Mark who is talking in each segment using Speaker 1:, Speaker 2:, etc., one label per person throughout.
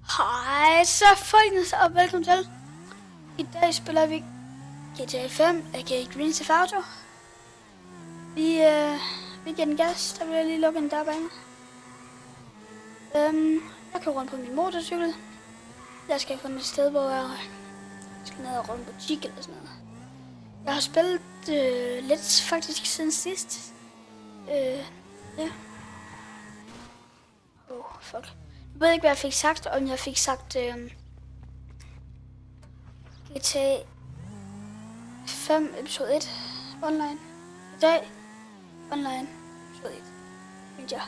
Speaker 1: Hej så folkens, og velkommen til. I dag spiller vi GTA 5, aka Grand Theft Auto. Vi giver den gas, der vil jeg lige lukke en dør bag mig. Jeg kører rundt på min motorcykel. Jeg skal finde et sted, hvor jeg skal ned og rundt en butik eller sådan noget. Jeg har spillet lidt faktisk siden sidst. Ja. Fuck. Jeg ved ikke, hvad jeg fik sagt, om jeg fik sagt GTA 5 episode 1 online. I dag online episode 1. Synes jeg.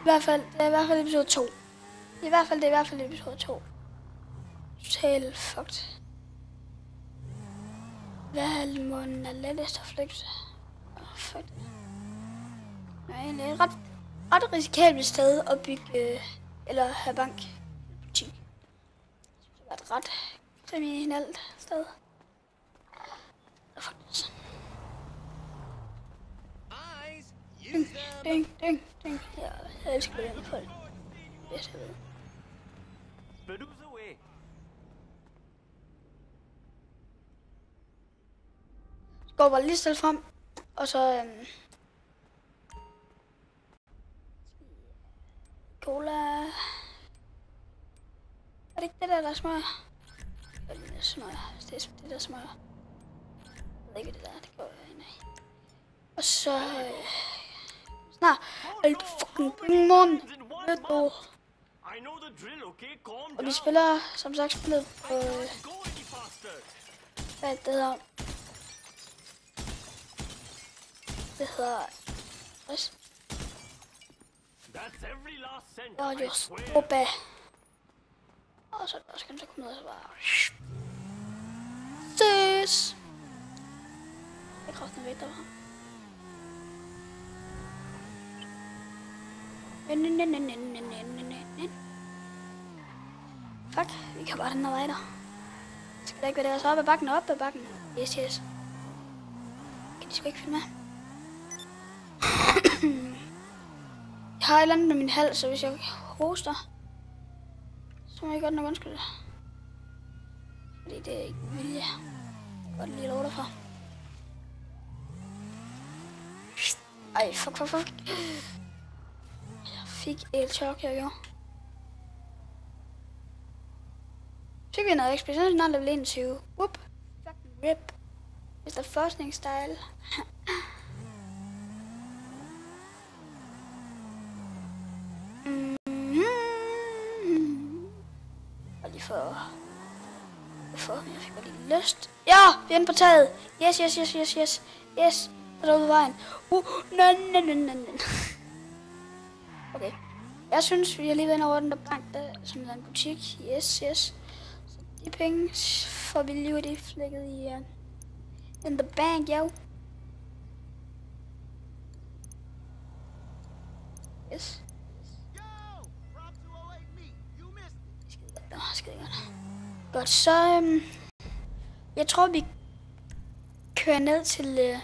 Speaker 1: Det er i hvert fald episode 2. Det er i hvert fald episode 2. Total fucked. Valmon er lettest at flygte. Fuck det. Nej, det er et ret risikabelt sted at bygge eller have bank. Butik. Det var et ret kriminelt sted. Fuck det. Ding. Jeg elsker det her folk. Bedst jeg ved. Går bare lige stille frem, og så cola. Er det ikke det der smør? Det er smør. Det der smør. Jeg ved ikke, hvad det der. Det går jeg ind af. Og så snart. Alt fucking bring morgen. Og vi spiller, som sagt, spillet på hvad det hedder. Det hedder Radio Stroba. Og så skal den så komme ud og så bare ses. Jeg kræfter væk der var. Fuck, vi kan bare den her vej der. Skal der ikke være der så op ad bakken, Yes. Kan de sgu ikke finde med? Jeg har et eller andet med min hals, så hvis jeg hoster, så må jeg godt nok undskylde. Fordi det er ikke vilje. Godt lige lov derfra. Ej, fuck. Jeg fik et chok, jeg gjorde. Fik vi noget ekspedition, når level 21. Whoop. Fucking rip. Mr. Forskning style. Jeg fik bare lige lyst. Ja, vi er inde på taget. Yes. Og så ud af vejen. Nej. Okay. Jeg synes, vi har lige været over den der bank, der som er en butik. Yes. Så de penge får vi lige det flækket i in the bank, jo. Yes. Skide godt. Godt, så jeg tror vi kører ned til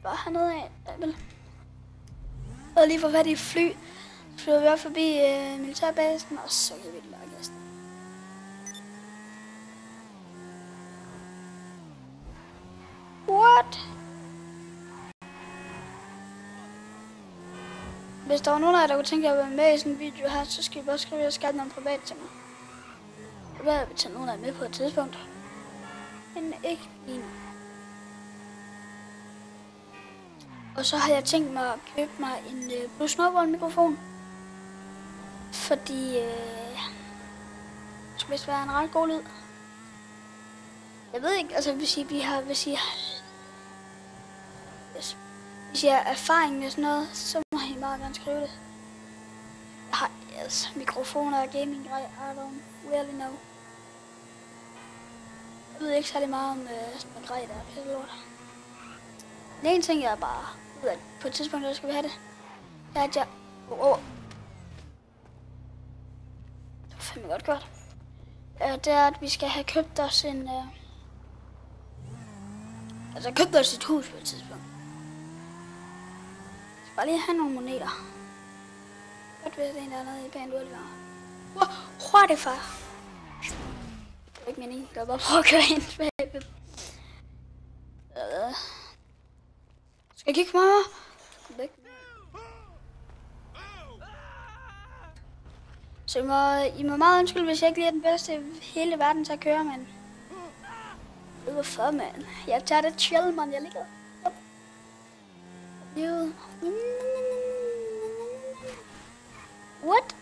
Speaker 1: bare hernede af, vel? Og lige få fat i et fly, så flyver vi op forbi militærbasen, og så kan vi lage gassen. What? Hvis der var nogen af jer, der kunne tænke at være med i sådan en video her, så skal I bare skrive, at jeg skal noget privat til mig. Jeg ved, at vi tager nogen af jer med på et tidspunkt. Men ikke lige nu. Og så har jeg tænkt mig at købe mig en Blue Snowball mikrofon. Fordi det skal vist være en ret god lyd. Jeg ved ikke, altså hvis I har erfaring med sådan noget, så må I meget gerne skrive det. Jeg har mikrofoner og gaming, I don't really know. Jeg ved ikke særlig meget om sådan en grej, der er pisse lort. Den ene ting, jeg bare ved, at på et tidspunkt, der skal vi have det, er, at jeg... Det var fandme godt gjort. Det er, at vi skal have købt os en... købt os et hus på et tidspunkt. Bare lige have nogle moneter. Godt. hvis det er en der er nede i pænt udgang. Hvor er det for? Det er ikke meningen, jeg bare prøve at køre ind bagved. Skal jeg kigge på mig? Væk. Så I må meget undskylde, hvis jeg ikke lige er den bedste i hele verden til at køre, men... Hvorfor, mand? Jeg tager det chill, man. Jeg ligger... Jo. What?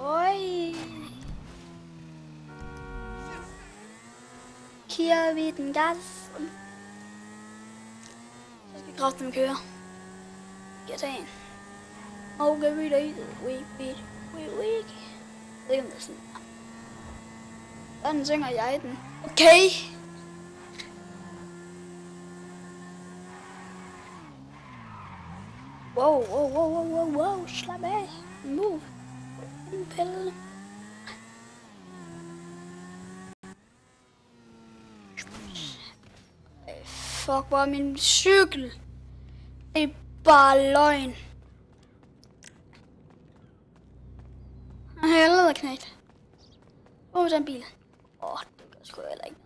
Speaker 1: Oj. Giver vi den gas? Så skal kraften køre. Giver tage en. Okay, vi der. Weak. Jeg ved ikke, om det er sådan. Sådan synger jeg den. Okay. Wow. Slap af. Move. En pille. Fuck, hvor er min cykel? Det er bare løgn. Helvede knægt. Hvor er den bil? Det gør sgu heller ikke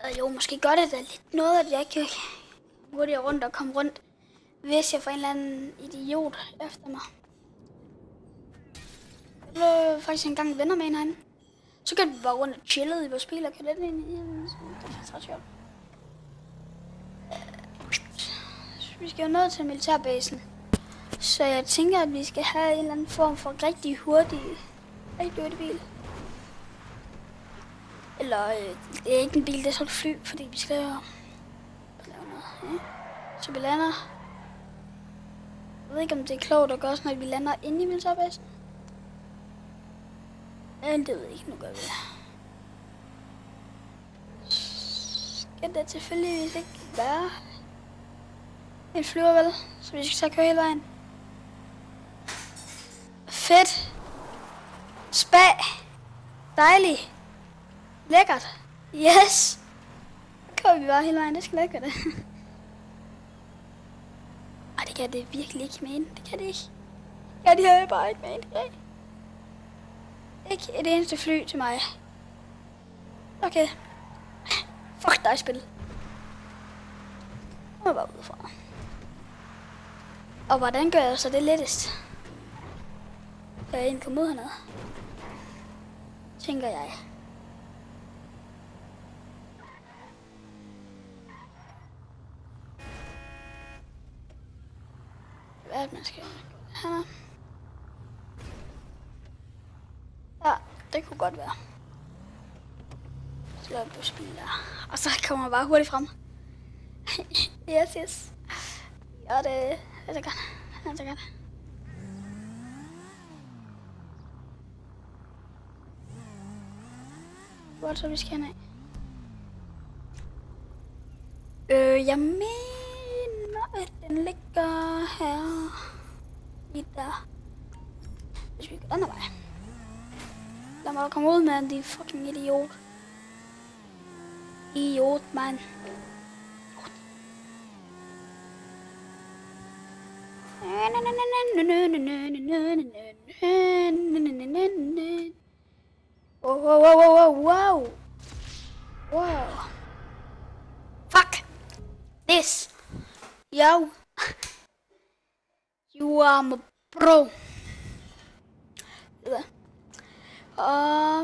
Speaker 1: noget. Jo, måske gør det da lidt noget, at jeg ikke kan hurtigere rundt og komme rundt, hvis jeg får en eller anden idiot efter mig. Jeg blev faktisk engang venner med en herinde. Så kan vi bare rundt og chille i vores bil og kan lidt ind i den. Det er faktisk ret sjovt. Vi skal jo ned til militærbasen. Så jeg tænker, at vi skal have en eller anden form for rigtig hurtig bil. Eller, det er ikke en bil, det er sådan et fly, fordi vi skal lave noget. Så vi lander. Jeg ved ikke, om det er klogt at gøre sådan, at vi lander inde i militærbasen. Det ved jeg ikke, nu gør vi det. Skal det tilfældigvis ikke være en flyver, vel? Så vi skal så køre hele vejen. Fedt. Spa. Dejligt. Lækkert. Yes. Så kører vi bare hele vejen, det skal lækkert det. Ej, det kan det virkelig ikke mene. Det kan det ikke. Ja, det har jeg bare ikke ment. Ikke et eneste fly til mig. Okay. Fuck dig, spil. Nu er jeg bare ude fra. Og hvordan gør jeg så det lettest? Kan jeg egentlig komme ud hernede? Tænker jeg. Hvad er det, man skal hernede? Ja, det kunne godt være. Så lader jeg busbilen der. Og så kommer jeg bare hurtigt frem. Yes. Ja, det er så godt. Hvor er det så, vi skal hen af? Jeg mener, at den ligger her. Lige der. Hvis vi går den anden vej. Lad mig komme ud med din fucking idiot. Idiot, mand. Wow. Fuck. This. Yo. You are my bro.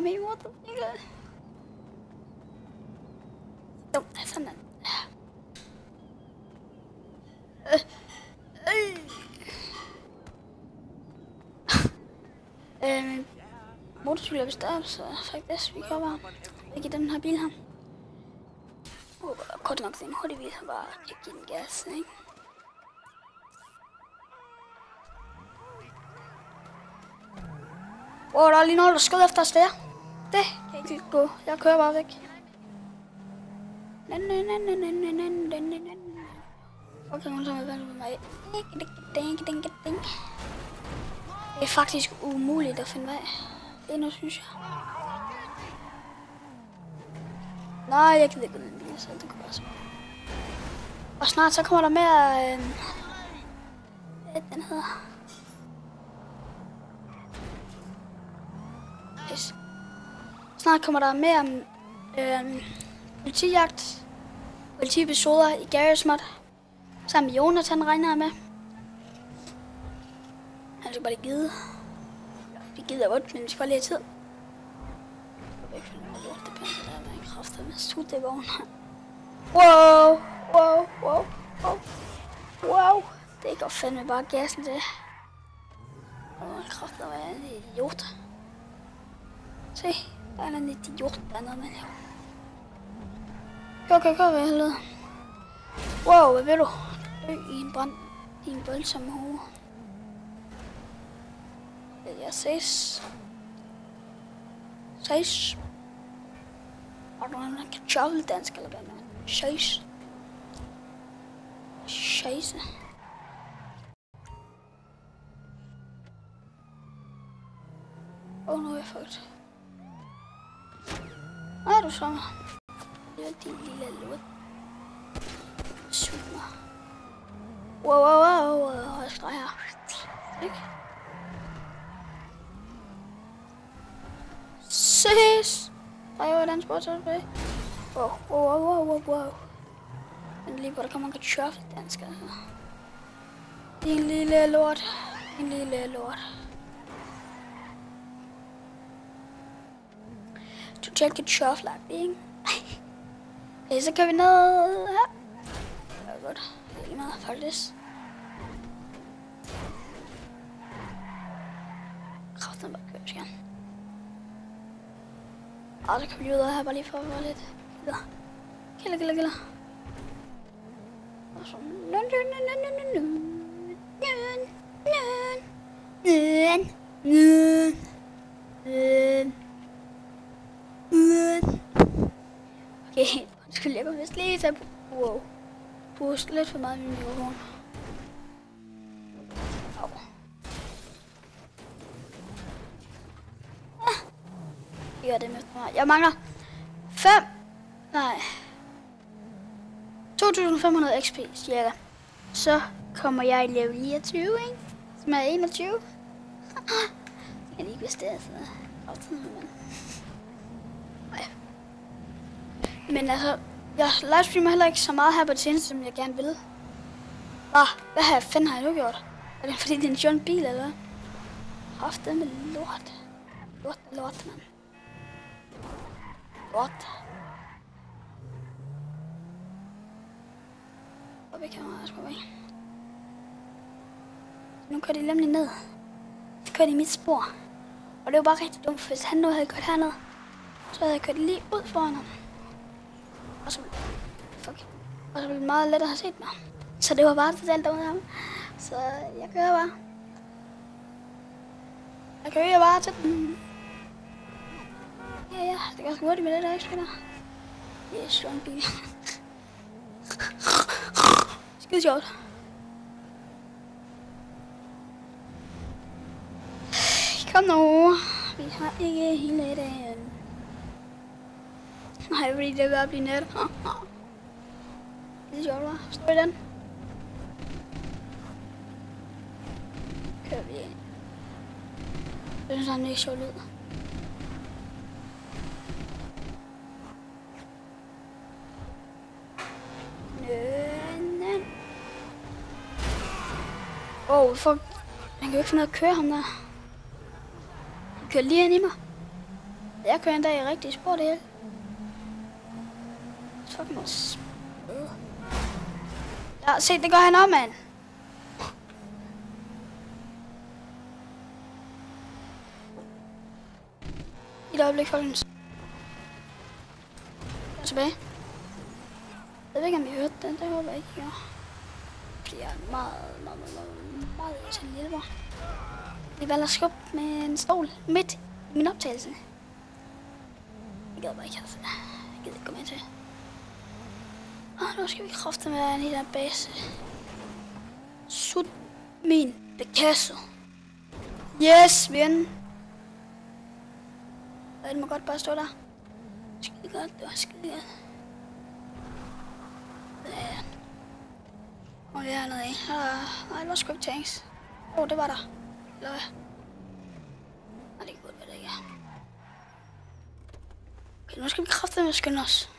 Speaker 1: Maybe what the fuck? No, sådan der. Motorcykel er vist op, så faktisk vi kan bare ikke i den her bil her. Kort nok den hurtigt vis, bare give den gas, ikke? Der er lige noget, der skød efter os der. Det kan ikke gå. Jeg kører bare væk. Okay, hun så med mig. Det er faktisk umuligt at finde vej. Det er noget, synes jeg. Nej, jeg gider ikke den bil, så det kunne være så. Og snart så kommer der mere... hvad den hedder? Yes. Snart kommer der mere politijagt. Politiepisoder i Garry's Mod. Sammen med Jonathan regner jeg med. Han skal bare lige gide. Vi gider godt, men vi skal bare lige have tid. Jeg kan ikke finde det pænt, der er en kraft med sut i vognen. Wow, wow, wow, wow, wow. Det går fandme bare gassen til. Kraft, der var en idiot. Se, der er en idiot dernede, men jo. Kør, hvad helvede. Wow, hvad vil du? Dø i en brand. I en voldsom hoved. Jeg ses. Har du nogen, der kan tjavle dansk eller hvad man? Ses. Scheisse. Nu er jeg fucked. Nej, du slår mig. Det er din lille lort. Sug mig. Wow. Jeg skal her. Ikke? Ses! Drejer jeg den sport tilbage. Wow. Men lige på der kommer en kartoffel dansk. Din lille lort. Totalt kartoffel, ikke? Okay, så kan vi ned her. Det er godt. Det er lige meget faktisk. Kraften bare kører, skal. Så kan vi lige ud af her, bare lige for at være lidt. Killer. Og så... Okay, undskyld, jeg kunne vist lige tage på. Wow. Pust lidt for meget i min mikrofon. Ja, det er med mig. Jeg mangler 2.500 XP cirka. Så kommer jeg i level 29, ikke? Som er 21. Jeg lige vidste det, altså. Men altså, jeg livestreamer heller ikke så meget her på tjeneste, som jeg gerne vil. Hvad fanden har jeg nu gjort? Er det fordi det er en John bil, eller hvad? Haft det med lort. Lort, mand. Lort. Og vi kan også på vej. Nu kører de nemlig ned. Så kører de i mit spor. Og det var bare rigtig dumt, for hvis han nu havde kørt herned, så havde jeg kørt lige ud foran ham. Og så ville det meget lettere have set mig. Så det var bare totalt derude af ham. Så jeg kører bare. Jeg kører bare til den. Ja, det går sgu hurtigt med det der, ikke spiller? Yes, slå en bil. Skide sjovt. Kom nu. Vi har ikke hele dagen. Nej, fordi det er ved at blive net. Det er sjovt, hva'? Står i den? Kører vi ind. Det synes han ikke sjovt ud. Fuck. Han kan jo ikke finde ud af at køre ham der. Han kører lige ind i mig. Jeg kører en dag i rigtig spor det hele. Fuck mig. Ja, se, det gør han om, mand. I et øjeblik, folkens. Jeg er tilbage. Jeg ved ikke, om I hørte den. Det håber jeg ikke, jeg gør. Fordi jeg er meget irriterende hjælper. Jeg valgte at skubbe med en stol midt i min optagelse. Jeg gad bare ikke, altså. Jeg gider ikke gå med til. Nu skal vi kræfte med en i den base. Sut min Picasso. Yes, ven. Den må godt bare stå der. Skide godt, det var skide godt. Ja. Og jeg er noget af. Nej, det var sgu ikke tanks. Det var der. Eller hvad? Nej, det er godt, hvad det ikke er. Okay, nu skal vi kraftedeme skynde os.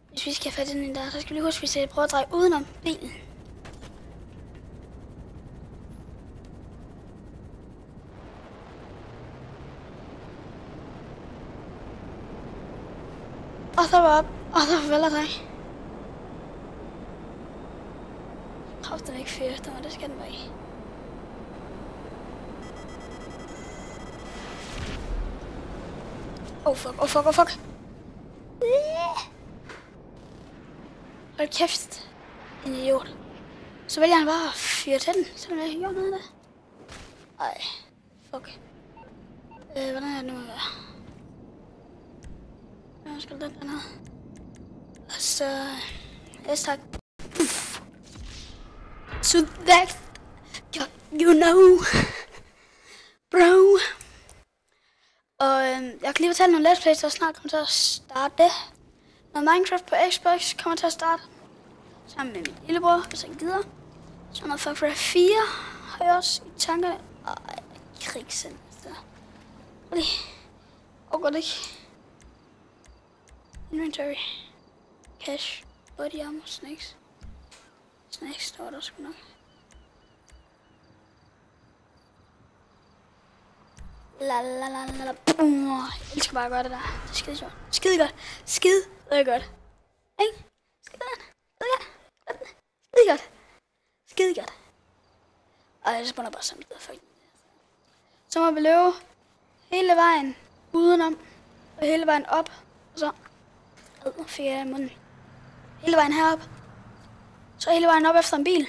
Speaker 1: Hvis vi skal have fat i den der, så skal vi lige huske, at vi skal prøve at dreje udenom bilen. Og så var op, og så farvel dig. Kræften ikke fyre efter mig, det skal den være i. Oh fuck. Hold kæft, en idiot. Så vælger han bare at fyre til den, selvom jeg ikke gjorde noget af det. Ej, fuck. Hvordan er det nu at gøre? Jeg skal den her. Og så... Yes, tak. So that... You know. Bro. Og jeg kan lige fortælle nogle let's plays, der snart kommer til at starte. Når Minecraft på Xbox kommer til at starte. Sammen med min lillebror, hvis han gider. Så noget Far Cry 4 har jeg også i tankerne. Ej, krigsen. Og godt ikke. Inventory. Cash. Body armor. Snakes. Snakes, der var der sgu nok. Jeg elsker bare at gøre det der. Det er skide sjovt. Skide godt. Skide godt. Ikke? Skide godt. Skide godt. Ej, jeg spawner bare samme sted. Så må vi løbe hele vejen udenom. Og hele vejen op. Og så... fik jeg i munden. Hele vejen herop. Så hele vejen op efter en bil.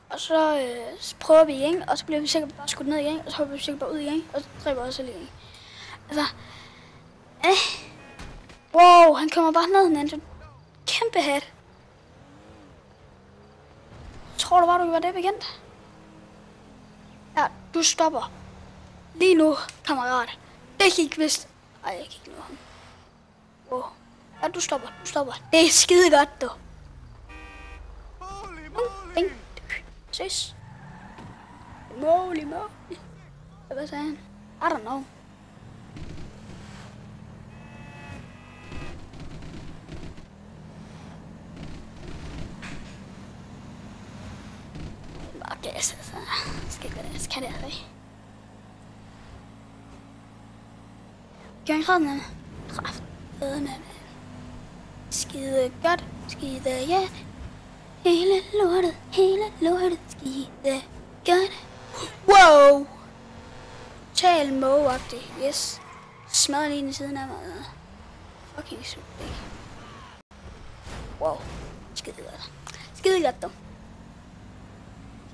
Speaker 1: Og så prøver vi igen, og så bliver vi sikkert bare skudt ned igen, og så hopper vi sikkert bare ud igen, og så dræber vi også selv igen. Altså, wow, han kommer bare ned med en kæmpe hat. Tror du bare, du kan være det bekendt? Ja, du stopper. Lige nu, kammerat. Det gik vist. Ej, jeg kan ikke nå ham. Wow. Ja, du stopper. Det er skide godt, du. Ses. Moly. Hvad sagde han? I don't know. Bare gas, altså. Skal ikke være det. Skal det altså ikke. Gør en kraftedeme. Kraftedeme. Skide godt. Skide ja. Hele lortet, skide godt. Wow! Total moe-agtig, yes. Smadrer lige i siden af mig. Fucking super. Wow, skide godt dog.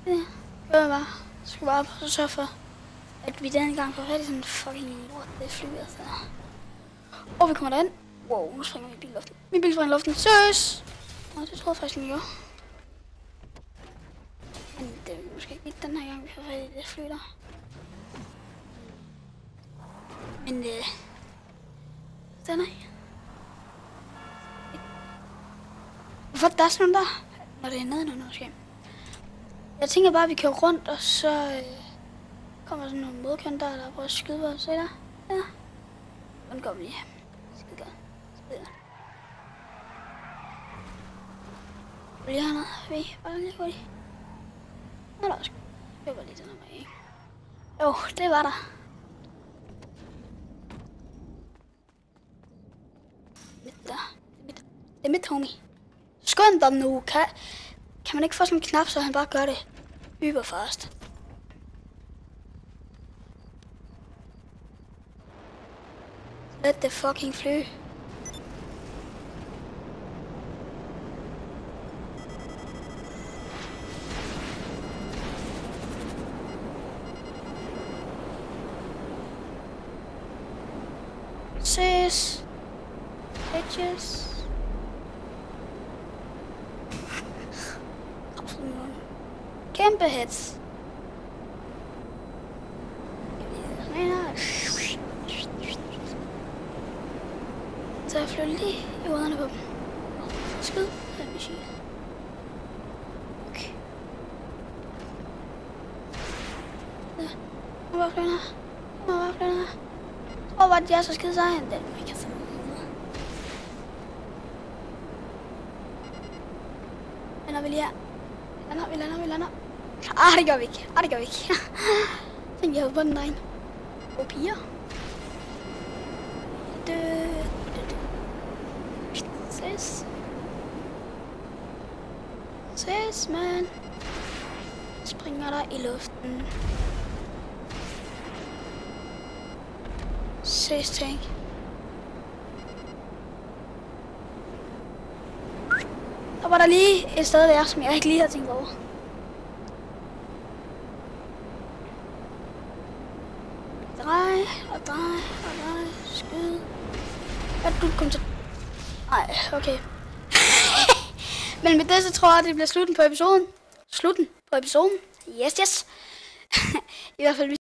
Speaker 1: Ja, gør bare. Skal bare sørge for, at vi denne gang får fat i sådan en fucking lort, det flyver altså. Og vi kommer derind. Wow, nu springer min bil i luften. Min bil springer i luften. Søs! Nå, det tror jeg faktisk, den gjorde. Men det er måske ikke den her gang, vi får fat i det fly der. Men den er ikke. Hvorfor der er sådan noget der? Når det er nede nu, måske. Jeg tænker bare, at vi kører rundt, og så kommer sådan nogle modkønter, der prøver at skyde os. Se der? Ja. Hvordan går vi lige? Skide godt. Vil jeg have noget? Vi bare lige hurtigt. Nå, der var sgu. Det var lige den her med, ikke? Jo, det var der. Midt der. Det er mit homie. Skynd dig nu. Kan man ikke få sådan en knap, så han bare gør det hyperfast? Let the fucking fly. Ses. Bitches. Kæmpe hits. blev lige i hovederne på dem. Skyd. Okay. Ja. Hvor var flyene her? Hvor var flyene her? Hvor var det, de er så skide seje? Den man kan få. Lander vi lige her. Vi lander. Det gør vi ikke. Det gør vi ikke. Tænk, jeg havde på den dreng. Og piger. Ses, man. Springer der i luften. Ses, tænk. Der var der lige et sted der, som jeg ikke lige havde tænkt over. Drej. Skyd. Hvad du kom til? Nej, okay. Men med det, så tror jeg, det bliver slutten på episoden. Yes. I hvert fald,